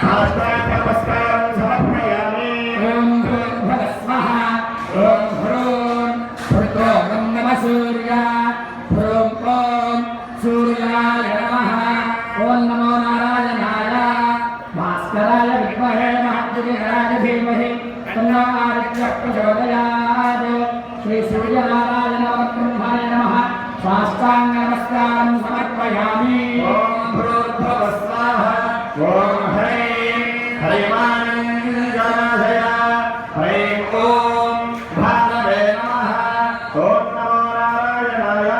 साष्टांगनमस्कारं समर्पयामि। ओम भूर्भुवस्वः ओम ह्रूं भृगों नमः सूर्याय ह्रूं सूर्याय नमः ओम नमो नारायणाय भास्कराय विद्महे महाद्युतिधराय धीमहि तन्नो आदित्यः प्रचोदयात् श्री सूर्यनारायण ब्रह्माय नमः साष्टांग नमस्कारं समर्पयामि। ओम भूर्भुवस्वः ओम ह्रीं हरिमानंदनाथय ह्रीं ओम भानवे नमः ओम नमो नारायणाय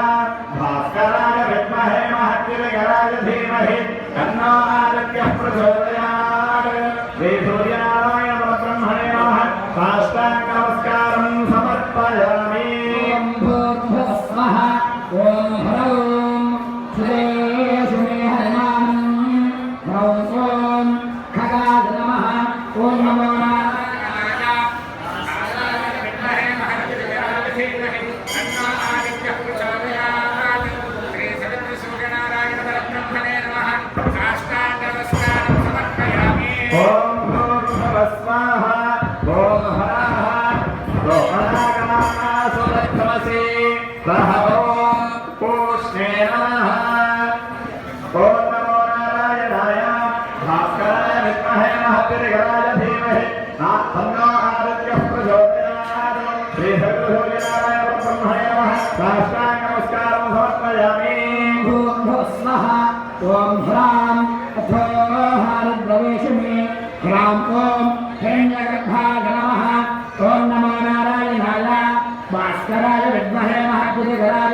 भास्कराय विद्महे महाद्युतिधराय धीमहि तन्नो आदित्यः प्रचोदयात् श्री सूर्यनारायण ब्रह्मणे नमः साष्टांग नमस्कारं समर्पयामि। ओम भूर्भुवस्वः ओम ह्रौं सुरेशुमे हरिमानं ह्रौं ओम खगाय नमः ओम नमो नारायणाय भास्कराय विद्महे महाद्युतिधराय धीमहि तन्नो आदित्यः प्रचोदयात् श्री सवितृसूर्यनारायण परब्रह्मणे नमः साष्टांग नमस्कारं समर्पयामि। ओम भूर्भुवस्वः ओम हरः रोहणागमः सुरध्वसे सह ओम पूष्णे नमः ओम नमो नारायणाय भास्कराय विद्महे महाद्युतिधराय धीमहि तन्नो आदित्यः प्रचोदयात् श्री सवितृसूर्यनारायण ब्रह्मणे नमः साष्टांग नमस्कारं समर्पयामि। भूर्भुवस्वः ओम ह्रां अथो हारद्रवेशमे ह्रां ओम हिरण्यगर्भाय नमः ओम नमो नारायणाय भास्कराय विद्महे महाद्युतिधराय